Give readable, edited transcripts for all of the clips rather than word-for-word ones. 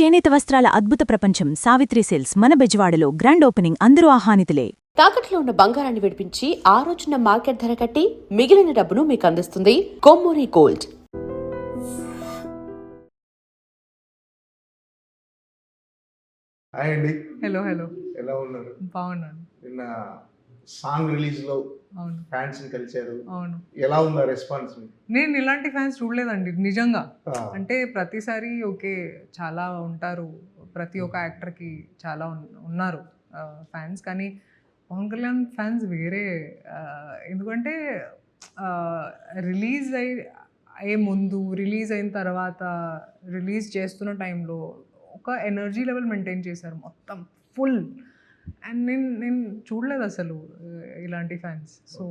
చేనేత వస్త్రాల అద్భుత ప్రపంచం సావిత్రి సిల్క్స్ మన బెజవాడలో గ్రాండ్ ఓపెనింగ్ అందరూ ఆహ్వానితులే. తాకట్లో ఉన్న బంగారాన్ని విడిపించి ఆ రోజున మార్కెట్ ధర కట్టి మిగిలిన డబ్బును మీకు అందిస్తుంది కొమ్మూరి గోల్డ్. హాయ్ అండి. హలో ఎలా ఉన్నారు? బాగున్నాను. నిన్న సాంగ్ రిలీజ్ లో అవును ఫ్యాన్స్ ని కలిశారు. అవును ఎలా ఉందా రెస్పాన్స్? నేను ఇలాంటి ఫ్యాన్స్ చూడలేదండి నిజంగా. ఆ. అంటే ప్రతిసారి ఓకే చాలా ఉంటారు, ప్రతి ఒక్క యాక్టర్కి చాలా ఉన్నారు ఫ్యాన్స్, కానీ పవన్ కళ్యాణ్ ఫ్యాన్స్ వేరే. ఎందుకంటే రిలీజ్ అయ్యే ముందు, రిలీజ్ అయిన తర్వాత, రిలీజ్ చేస్తున్న టైంలో ఒక ఎనర్జీ లెవెల్ మెయింటైన్ చేశారు మొత్తం ఫుల్. అండ్ నేను చూడలేదు అసలు ఇలాంటి ఫ్యాన్స్. సో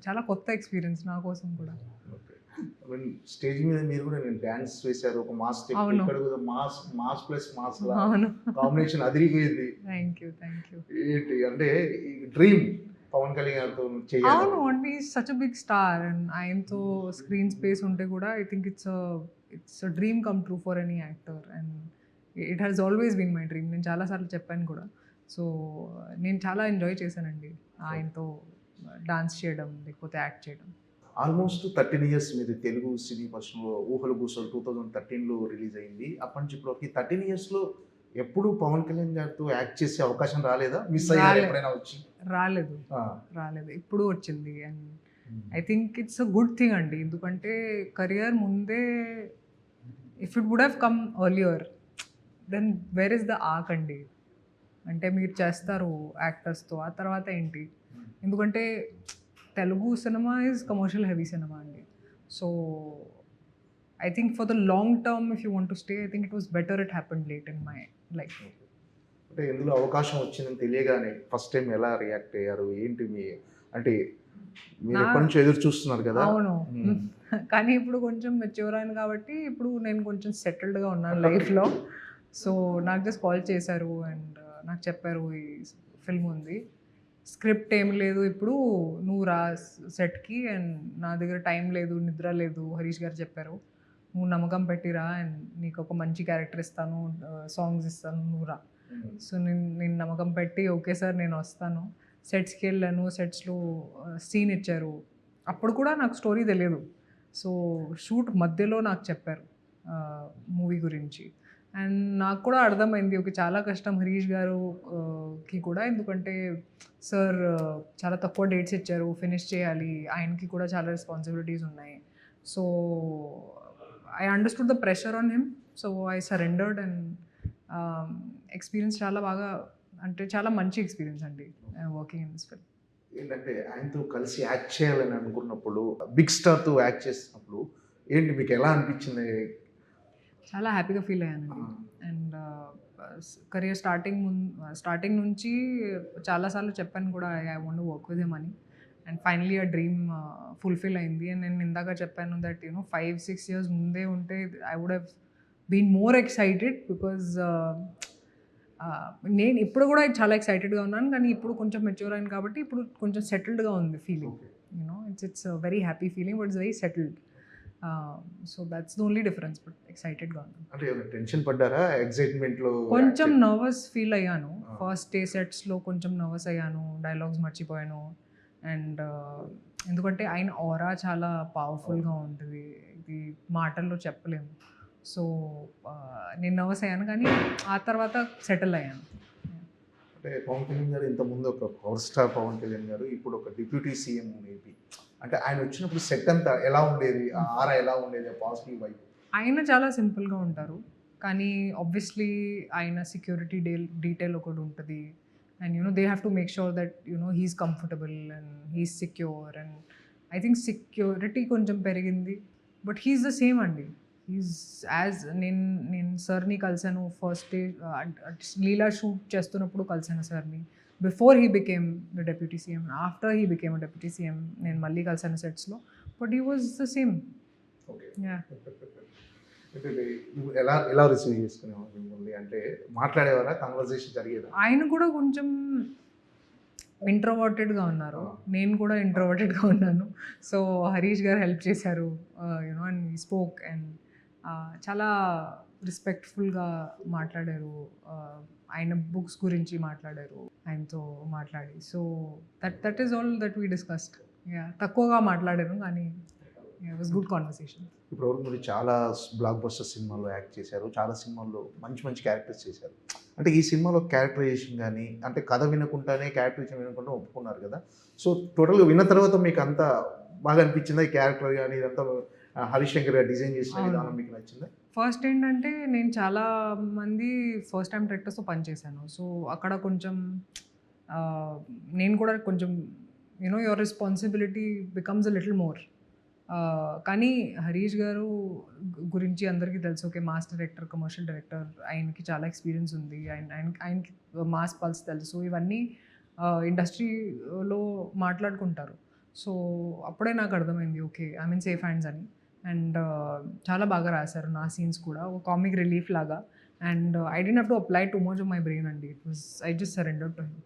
చాలా కొత్త ఎక్స్పీరియన్స్ నా కోసం కూడా. స్టేజ్ మీద మీరు కూడా నేను డాన్స్ వేశారు, ఒక మాస్ స్టెప్, అవును. ఇక్కడ కూడా మాస్ ప్లస్ మాస్ అవును. కాంబినేషన్ అదిరిపోయింది. Thank you. ఏంటి అంటే డ్రీమ్ పవన్ కళ్యాణ్ గారితో చేయాలి. అవును, అంటే such a big star and ఆయనతో స్క్రీన్ స్పేస్ ఉంటే కూడా I think it's a dream come true for any actor. And it has always been my dream. నేను చాలాసార్లు చెప్పాను కూడా. సో నేను చాలా ఎంజాయ్ చేశానండి ఆయనతో డాన్స్ చేయడం, లేకపోతే యాక్ట్ చేయడం. ఆల్మోస్ట్ 13 years మీరు తెలుగు సినీ పరిశ్రమలో ఊహలు గూసలు 2013లో రిలీజ్ అయింది. అప్పటి నుంచి ఇప్పుడు 13 years లో ఎప్పుడు పవన్ కళ్యాణ్ గారితో యాక్ట్ చేసే అవకాశం రాలేదా? మిస్ అయ్యారు ఎప్పుడైనా వచ్చి? రాలేదు, ఇప్పుడు వచ్చింది. And I think it's a good thing అండి. ఎందుకంటే కెరియర్ ముందే, if it would have come earlier then where is the arc అండి. అంటే మీరు చేస్తారు యాక్టర్స్తో, ఆ తర్వాత ఏంటి? ఎందుకంటే Telugu cinema is commercial heavy cinema అండి. So I think for the long term if you want to stay, I think it was better it happened late in my life. అంటే ఎందులో అవకాశం వచ్చిందని తెలియగానే ఫస్ట్ టైం ఎలా రియాక్ట్ అయ్యారు? ఏంటి మీ అంటే మీరు ఎప్పటి నుంచి ఎదురు చూస్తున్నారు కదా? అవును, కానీ ఇప్పుడు కొంచెం మెచ్యూర్ అయింది కాబట్టి ఇప్పుడు నేను కొంచెం సెటిల్డ్గా ఉన్నాను లైఫ్లో. సో నాకు జస్ట్ కాల్ చేశారు అండ్ నాకు చెప్పారు ఈ ఫిల్మ్ ఉంది, స్క్రిప్ట్ ఏం లేదు, ఇప్పుడు నువ్వు రా సెట్కి, అండ్ నా దగ్గర టైం లేదు, నిద్ర లేదు, హరీష్ గారు చెప్పారు, నువ్వు నమ్మకం పెట్టిరా అండ్ నీకు ఒక మంచి క్యారెక్టర్ ఇస్తాను, సాంగ్స్ ఇస్తాను, నువ్వు రా. సో నేను నమ్మకం పెట్టి ఓకే సార్ నేను వస్తాను. సెట్స్కి వెళ్ళాను, సెట్స్లో సీన్ ఇచ్చారు. అప్పుడు కూడా నాకు స్టోరీ తెలియదు. సో షూట్ మధ్యలో నాకు చెప్పారు మూవీ గురించి. అండ్ నాకు కూడా అర్థమైంది ఓకే చాలా కష్టం హరీష్ గారుకి కూడా, ఎందుకంటే సార్ చాలా తక్కువ డేట్స్ ఇచ్చారు, ఫినిష్ చేయాలి, ఆయనకి కూడా చాలా రెస్పాన్సిబిలిటీస్ ఉన్నాయి. So I understood the pressure on him. So I surrendered and experience చాలా బాగా, అంటే చాలా మంచి ఎక్స్పీరియన్స్ అండి వర్కింగ్ ఇన్ దిస్ ఫిల్మ్. ఏంటంటే ఆయనతో కలిసి యాక్ట్ చేయాలని అనుకున్నప్పుడు, బిగ్ స్టార్తో యాక్ట్ చేసినప్పుడు ఏంటి మీకు ఎలా అనిపించింది? చాలా హ్యాపీగా ఫీల్ అయ్యానండి. అండ్ కెరియర్ స్టార్టింగ్ నుంచి చాలాసార్లు చెప్పాను కూడా I want to work with him అని. అండ్ ఫైనలీ ఆ డ్రీమ్ ఫుల్ఫిల్ అయింది. అండ్ నేను ఇందాక చెప్పాను దట్ 5-6 years ముందే ఉంటే I would have been more excited, because నేను ఇప్పుడు కూడా చాలా ఎక్సైటెడ్గా ఉన్నాను, కానీ ఇప్పుడు కొంచెం మెచ్యూర్ అయింది కాబట్టి ఇప్పుడు కొంచెం సెటిల్డ్గా ఉంది feeling. It's very happy feeling, but it's very settled. So that's the only difference. But ఎక్సైటెడ్గా ఉన్నాను. అంటే టెన్షన్ పడ్డారా? ఎక్సైట్మెంట్లో కొంచెం నర్వస్ ఫీల్ అయ్యాను. ఫస్ట్ డే సెట్స్లో కొంచెం నర్వస్ అయ్యాను, డైలాగ్స్ మర్చిపోయాను. అండ్ ఎందుకంటే ఆయన ఆరా చాలా పవర్ఫుల్గా ఉంటుంది, ఇది మాటల్లో చెప్పలేము. సో నేను నర్వస్ అయ్యాను, కానీ ఆ తర్వాత సెటిల్ అయ్యాను. అంటే పవన్ కళ్యాణ్ గారు ఇంతకుముందు ఒక పవర్ స్టార్ పవన్ కళ్యాణ్ గారు, ఇప్పుడు ఒక డిప్యూటీ సీఎం ఏపీ. అంటే ఆయన వచ్చినప్పుడు సెట్ అంతా ఎలా ఉండేది? ఆ ఆరా ఎలా ఉండేది? పాజిటివ్ వైపు? ఆయన చాలా సింపుల్గా ఉంటారు, కానీ ఆబ్వియస్లీ ఆయన సెక్యూరిటీ డీటెయిల్ ఒకటి ఉంటుంది. And they have to make sure that he's comfortable and he's secure. And I think security కొంచెం పెరిగింది, బట్ హీస్ ద సేమ్ అండి. హీస్ నేను సార్ని కలిసాను ఫస్ట్ డే లీలా షూట్ చేస్తున్నప్పుడు కలిసాను సార్ని. Before he became the deputy CM, after he became deputy CM నేను మళ్ళీ కలిసాను సెట్స్లో, but he was the same. ఎలా రిసీవ్ చేసుకునేవాళ్ళు మిమ్మల్ని? అంటే మాట్లాడేవారా? కన్వర్జేషన్ జరిగేదా? ఆయన కూడా కొంచెం ఇంట్రోవర్టెడ్గా ఉన్నారు, నేను కూడా ఇంట్రోవర్టెడ్గా ఉన్నాను. సో హరీష్ గారు హెల్ప్ చేశారు, అండ్ స్పోక్. అండ్ చాలా రెస్పెక్ట్ఫుల్గా మాట్లాడారు. ఆయన బుక్స్ గురించి మాట్లాడారు ఆయనతో మాట్లాడి. So that is all that we discussed. తక్కువగా మాట్లాడారు కానీ ఇట్ వాస్ గుడ్ కాన్వర్సేషన్. ఇప్పటివరకు మీరు చాలా బ్లాక్ బస్టర్ సినిమాల్లో యాక్ట్ చేశారు, చాలా సినిమాల్లో మంచి మంచి క్యారెక్టర్స్ చేశారు. అంటే ఈ సినిమాలో క్యారెక్టరైజేషన్ కానీ, అంటే కథ వినకుండానే క్యారెక్టరైజేషన్ వినకుండా ఒప్పుకున్నారు కదా, సో టోటల్గా విన్న తర్వాత మీకు అంతా బాగా అనిపించిందా ఈ క్యారెక్టర్ కానీ ఇదంతా హరీష్ శంకర్ గారు డిజైన్ చేసిన విధానం మీకు నచ్చిందా? ఫస్ట్ ఏంటంటే నేను చాలా మంది ఫస్ట్ టైం డైరెక్టర్స్తో పనిచేశాను. సో అక్కడ కొంచెం నేను కూడా కొంచెం your responsibility becomes a little more. కానీ హరీష్ గారు గురించి అందరికీ తెలుసు, okay mass director, commercial director, ఆయనకి చాలా ఎక్స్పీరియన్స్ ఉంది, ఆయనకి మాస్ పల్స్ తెలుసు, ఇవన్నీ ఇండస్ట్రీలో మాట్లాడుకుంటారు. సో అప్పుడే నాకు అర్థమైంది okay I mean safe hands అని. అండ్ చాలా బాగా రాశారు నా సీన్స్ కూడా, ఒక కామిక్ రిలీఫ్ లాగా. And I don't have to apply too much of my brain అండి. It was I just surrender to him.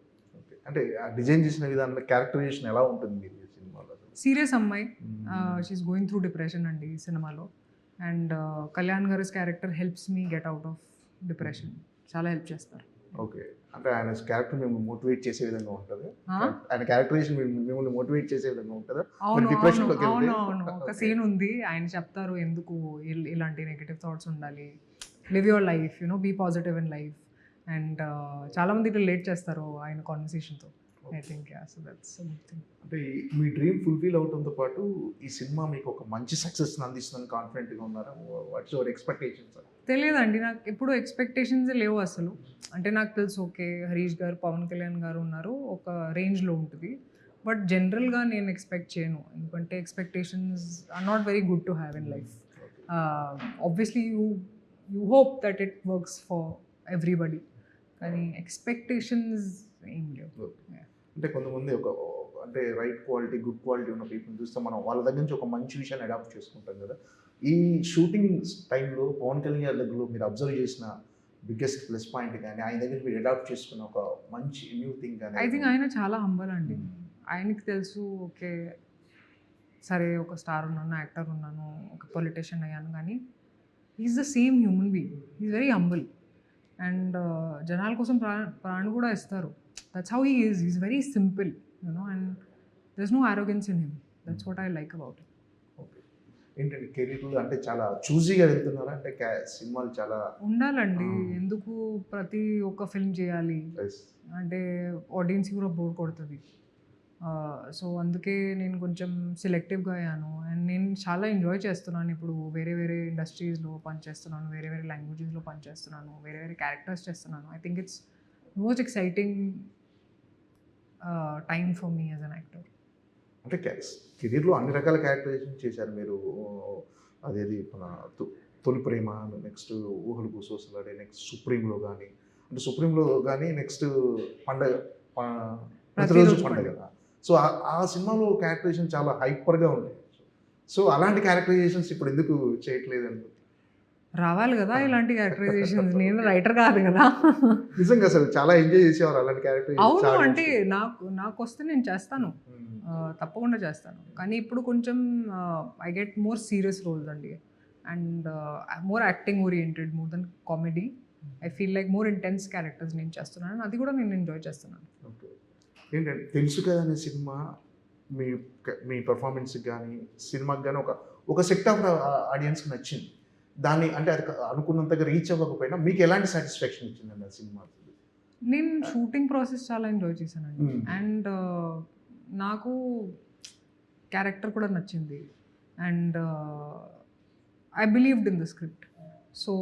అంటే డిజైన్ చేసిన విధానంలో క్యారెక్టరైజేషన్ ఎలా ఉంటుంది మీరు ఈ సినిమాలో? సీరియస్ అమ్మాయి, షీఈస్ గోయింగ్ త్రూ డిప్రెషన్ అండి ఈ సినిమాలో. అండ్ కళ్యాణ్ గారి character helps me get out of depression, చాలా హెల్ప్ చేస్తారు. ఓకే, అంటే ఆయన క్యారెక్టర్ మిమ్మల్ని మోటివేట్ చేసే విధంగా ఉంటుంది, ఆయన క్యారెక్టరైజేషన్ మిమ్మల్ని మోటివేట్ చేసే విధంగా ఉంటుందా? అవును డిప్రెషన్ అవును అవును ఒక సీన్ ఉంది, ఆయన చెప్తారు ఎందుకు ఇలాంటి నెగటివ్ థాట్స్ ఉండాలి, live your life, be positive in life. And చాలా మంది రిలేట్ చేస్తారు ఆయన కాన్వర్సేషన్తో. I think so that's a good thing. అంటే మీ డ్రీమ్ ఫుల్ఫిల్ అవడంతో పాటు ఈ సినిమా మీకు ఒక మంచి సక్సెస్ని అందిస్తుందని కాన్ఫిడెంట్గా ఉన్నారా? What's your expectations? తెలియదండి, నాకు ఎప్పుడు ఎక్స్పెక్టేషన్స్ లేవు అసలు. అంటే నాకు తెలుసు ఓకే హరీష్ గారు, పవన్ కళ్యాణ్ గారు ఉన్నారు, ఒక రేంజ్లో ఉంటుంది. బట్ జనరల్గా నేను ఎక్స్పెక్ట్ చేయను, ఎందుకంటే expectations are not very good to have in life. Obviously you hope that it works for everybody, కానీ ఎక్స్పెక్టేషన్స్ ఏం లేవు. అంటే కొంతమంది అంటే రైట్ క్వాలిటీ, గుడ్ క్వాలిటీ ఉన్న పీపుల్ చూస్తే మనం వాళ్ళ దగ్గర నుంచి ఒక మంచి విషయాన్ని అడాప్ట్ చేసుకుంటాం కదా. ఈ షూటింగ్ టైంలో పవన్ కళ్యాణ్ గారి దగ్గర మీరు అబ్జర్వ్ చేసిన బిగ్గెస్ట్ ప్లస్ పాయింట్ కానీ, ఆయన దగ్గర మీరు అడాప్ట్ చేసుకున్న ఒక మంచి న్యూ థింగ్ కానీ? ఐ థింక్ ఆయన చాలా హంబల్ అండి. ఆయనకి తెలుసు ఓకే సరే ఒక స్టార్ ఉన్నాను, యాక్టర్ ఉన్నాను, ఒక పొలిటీషియన్ అయ్యాను, కానీ is the same human being. Is very humble. And జనాల కోసం ప్రాణం కూడా ఇస్తారు. That's how he is. Is very simple and there is no arrogance in him. That's what I like about him. Okay, ఏంటంటే కెరీర్లో అంటే చాలా చూజీగా వెళ్తున్నారా? అంటే సినిమాలు చాలా ఉండాలండి, ఎందుకు ప్రతి ఒక్క ఫిల్మ్ చేయాలి అంటే ఆడియన్స్కి కూడా బోర్ కొడుతుంది. సో అందుకే నేను కొంచెం సెలెక్టివ్గా అయ్యాను. అండ్ నేను చాలా ఎంజాయ్ చేస్తున్నాను ఇప్పుడు. వేరే వేరే ఇండస్ట్రీస్లో పనిచేస్తున్నాను, వేరే వేరే లాంగ్వేజెస్లో పనిచేస్తున్నాను, వేరే వేరే క్యారెక్టర్స్ చేస్తున్నాను. I think it's most exciting time for me as an actor. అంటే కెరీర్లో అన్ని రకాల క్యారెక్టరైజేషన్ చేశారు మీరు. అదేది మన తొలి ప్రేమ, నెక్స్ట్ ఊహలు గుసగుసలాడే, నెక్స్ట్ సుప్రీంలో కానీ, అంటే సుప్రీంలో కానీ నెక్స్ట్ పండగ, ప్రతిరోజు పండగ. సో ఆ సినిమాలో క్యారెక్టరైజేషన్ చాలా హైపర్గా ఉండేది. సో అలాంటి క్యారెక్టరైజేషన్స్ ఇప్పుడు ఎందుకు చేయట్లేదు అనుకో? రావాలి కదా ఇలాంటి క్యారెక్టరైజేషన్స్. నేను రైటర్ కాదు కదా. నిజంగా అసలు చాలా ఎంజాయ్ చేసేవారు అలాంటి క్యారెక్టరైజేషన్. అవును, అంటే నాకు వస్తే నేను చేస్తాను, తప్పకుండా చేస్తాను. కానీ ఇప్పుడు కొంచెం I get more serious roles అండి. And more acting oriented more than comedy. I feel like more intense characters నేను చేస్తున్నాను, అది కూడా నేను ఎంజాయ్ చేస్తున్నాను. ఓకే, ఏంటంటే తెలుసు కదా అనే సినిమా మీ పర్ఫార్మెన్స్కి కానీ సినిమాకి కానీ ఒక సెట్ ఆఫ్ ఆడియన్స్కి నచ్చింది. దాన్ని అంటే అది అనుకున్నంతగా రీచ్ అవ్వకపోయినా మీకు ఎలాంటి సాటిస్ఫాక్షన్ ఇచ్చిందండి ఆ సినిమా? నేను షూటింగ్ ప్రాసెస్ చాలా ఎంజాయ్ చేశానండి. అండ్ నాకు క్యారెక్టర్ కూడా నచ్చింది. And I believed in the script. So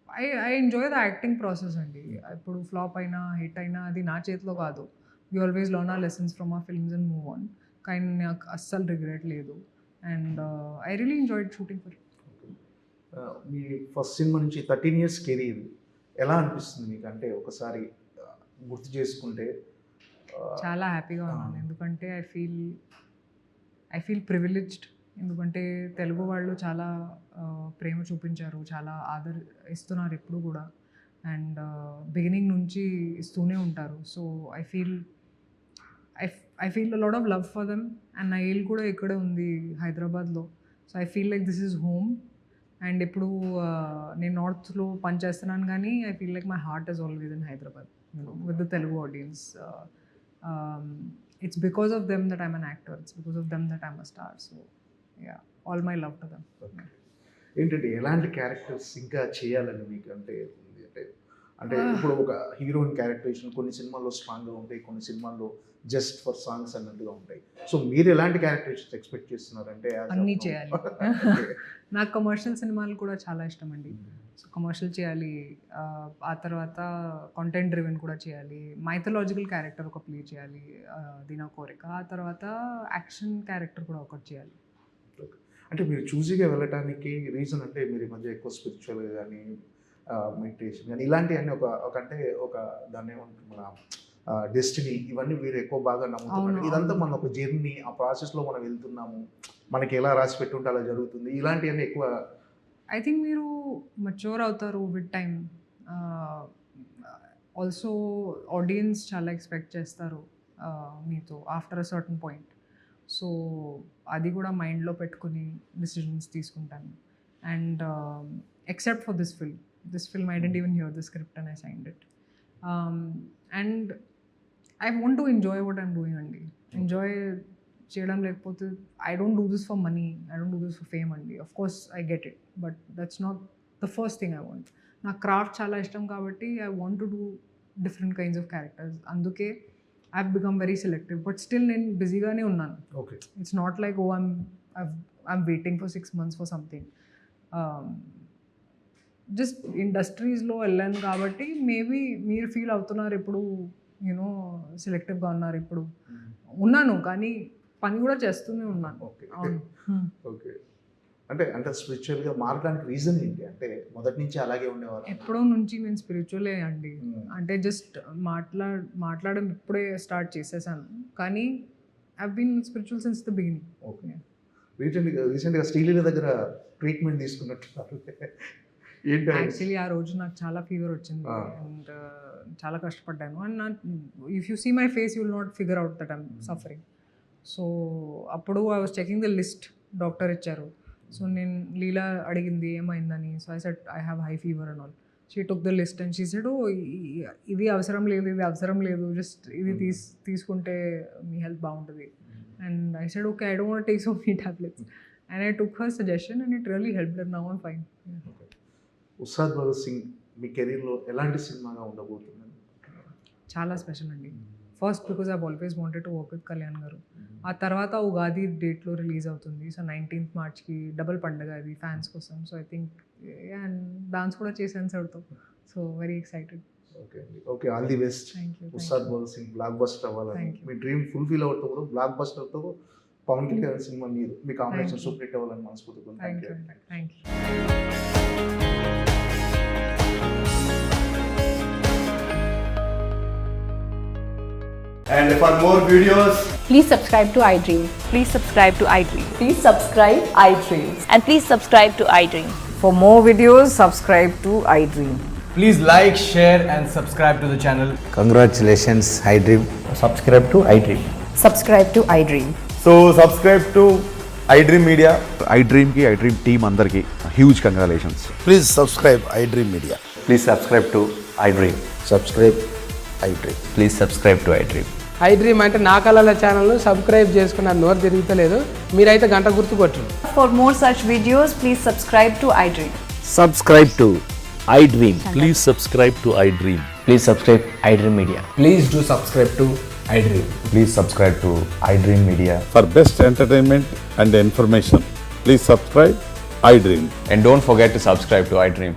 I enjoy the acting process అండి. ఇప్పుడు ఫ్లాప్ అయినా హిట్ అయినా అది నా చేతిలో కాదు. We always learn our lessons from our films and move on. కానీ నాకు అస్సలు రిగ్రెట్ లేదు. And I really enjoyed shooting for. మీ ఫస్ట్ సినిమా నుంచి 13 years కెరీర్ ఎలా అనిపిస్తుంది మీకు? అంటే ఒకసారి గుర్తు చేసుకుంటే చాలా హ్యాపీగా ఉన్నాను. ఎందుకంటే ఐ ఫీల్ ప్రివిలేజ్డ్. ఎందుకంటే తెలుగు వాళ్ళు చాలా ప్రేమ చూపించారు, చాలా ఇస్తున్నారు ఎప్పుడు కూడా. అండ్ బిగినింగ్ నుంచి ఇస్తూనే ఉంటారు. So I feel a lot of love for them. And నా ఇల్లు కూడా ఇక్కడే ఉంది హైదరాబాద్లో. So I feel like this is home. And ఇప్పుడు నేను నార్త్లో పనిచేస్తున్నాను కానీ I feel like my heart is always in Hyderabad with the Telugu audience. It's because of them that I'm an actor. It's because of them that I'm a star. So, yeah, all my love to them. ఏంటంటే ఎలాంటి characters ఇంకా చేయాలని మీకు అంటే అంటే ఇప్పుడు ఒక heroine characterisation కొన్ని సినిమాల్లో స్ట్రాంగ్గా ఉంటాయి, కొన్ని సినిమాల్లో జస్ట్ ఫర్ సాంగ్స్ అన్నట్టుగా ఉంటాయి. సో మీరు ఎలాంటి క్యారెక్టరేషన్స్ ఎక్స్పెక్ట్ చేస్తున్నారంటే అన్నీ చేయాలి. నాకు కమర్షియల్ సినిమాలు కూడా చాలా ఇష్టం అండి. సో కమర్షియల్ చేయాలి, ఆ తర్వాత కాంటెంట్ డ్రివెన్ కూడా చేయాలి, మైథలాజికల్ క్యారెక్టర్ ఒక ప్లే చేయాలి, అది నా కోరిక. ఆ తర్వాత యాక్షన్ క్యారెక్టర్ కూడా ఒకటి చేయాలి. అంటే మీరు చూసిగా వెళ్ళటానికి రీజన్ అంటే మీరు ఈ మధ్య ఎక్కువ స్పిరిచువల్గా కానీ మెడిటేషన్ కానీ ఇలాంటివన్నీ ఒక అంటే ఒక దాన్ని ఏమంటారు మన డెస్టినీ, ఇవన్నీ మీరు ఎక్కువ బాగా నమ్ముతున్నారు. ఇదంతా మన ఒక జర్నీ, ఆ ప్రాసెస్లో మనం వెళ్తున్నాము, మనకి ఎలా రాసి పెట్టుంటే అలా జరుగుతుంది, ఇలాంటివన్నీ ఎక్కువ. ఐ థింక్ మీరు మెచ్యూర్ అవుతారు విత్ టైం. ఆల్సో ఆడియన్స్ చాలా ఎక్స్పెక్ట్ చేస్తారు మీతో after a certain point. So అది కూడా మైండ్లో పెట్టుకుని డిసిజన్స్ తీసుకుంటాను. And except for this film I didn't even hear the script and I signed it. And I want to enjoy what I'm doing అండి. Enjoy చేయడం లేకపోతే I don't do this for money, I don't do this for fame అండి. Of course I get it, but that's not the first thing I want. నాకు craft చాలా ఇష్టం కాబట్టి I want to do different kinds of characters. అందుకే I become very selective, but still నేను బిజీగానే ఉన్నాను. Okay, it's not like oh I'm waiting for 6 months for something. Just ఇండస్ట్రీస్లో వెళ్ళాను కాబట్టి మేబీ మీరు ఫీల్ అవుతున్నారు ఇప్పుడు యూనో సెలెక్టివ్గా ఉన్నారు. ఇప్పుడు ఉన్నాను కానీ పని కూడా చేస్తూనే ఉన్నాను. ఓకే అవును. ఓకే, అంటే స్పిరిచువల్గా మారడానికి రీజన్ ఏంటి? అంటే మొదటి నుంచి అలాగే ఉండేవారు? ఎప్పుడో నుంచి నేను స్పిరిచువలే అండి. అంటే జస్ట్ మాట్లాడడం ఇప్పుడే స్టార్ట్ చేసేసాను కానీ I been spiritual since the beginning. Okay, రీసెంట్గా శ్రీలీల దగ్గర ట్రీట్మెంట్ తీసుకున్నట్టున్నారు, ఏంటి? యాక్చువల్లీ ఆ రోజు నాకు చాలా ఫీవర్ వచ్చింది అండ్ చాలా కష్టపడ్డాను. And if you see my face you will not figure out that I'm suffering. So అప్పుడు I was checking the list doctor ఇచ్చారు. సో నేను లీలా అడిగింది ఏమైందని. So I said I have high fever and all. She took the list and she said ఇది అవసరం లేదు, just ఇది తీసుకుంటే మీ హెల్త్ బాగుంటుంది. And I said okay, I don't want take so many tablets. And I took her suggestion and it really helped. Now I'm fine. Ustaad Bhagat Singh మీ కెరీర్లో ఎలాంటి సినిమాగా ఉండబోతుంది? చాలా స్పెషల్ అండి. First because I always wanted to work with Kalyan garu. ఆ తర్వాత ఉగాది డేట్లో రిలీజ్ అవుతుంది. సో 19th Marchకి డబుల్ పండుగ అది ఫ్యాన్స్ కోసం. So I think and dance కూడా చేశాను సార్తో. So very excited. Okay okay, all the best. Ustaad Bhagat Singh blockbuster అవ్వాలని, మీ డ్రీమ్ ఫుల్ఫిల్ అవుతూ కూడా బ్లాక్ బస్టర్తో పవన్ కళ్యాణ్ సినిమా మీ కాంబినేషన్ సూపర్ హిట్ అవ్వాలని మనస్ఫూర్తిగా. Thank you. And for more videos, Please subscribe to iDream. Please subscribe to iDream. Please subscribe iDream. And please subscribe to iDream. For more videos, subscribe to iDream. please like, share and subscribe to the channel. Congratulations, iDream. Subscribe to iDream. Subscribe to iDream. So subscribe to iDream Media. iDream team andarki huge congratulations. Please subscribe iDream Media. Please subscribe to iDream. Subscribe iDream. Please subscribe to iDream. iDream అంటే నా కళల ఛానల్ను subscribe చేసుకున్న నోరు తిరుగుతలేదు, మీరైతే గంట గుర్తు కొట్టండి. For more such videos, please subscribe to iDream. Subscribe to iDream. Please subscribe to iDream. Please subscribe iDream Media. Please do subscribe to iDream. Please subscribe to iDream Media. For best entertainment and information, please subscribe iDream. And don't forget to subscribe to iDream.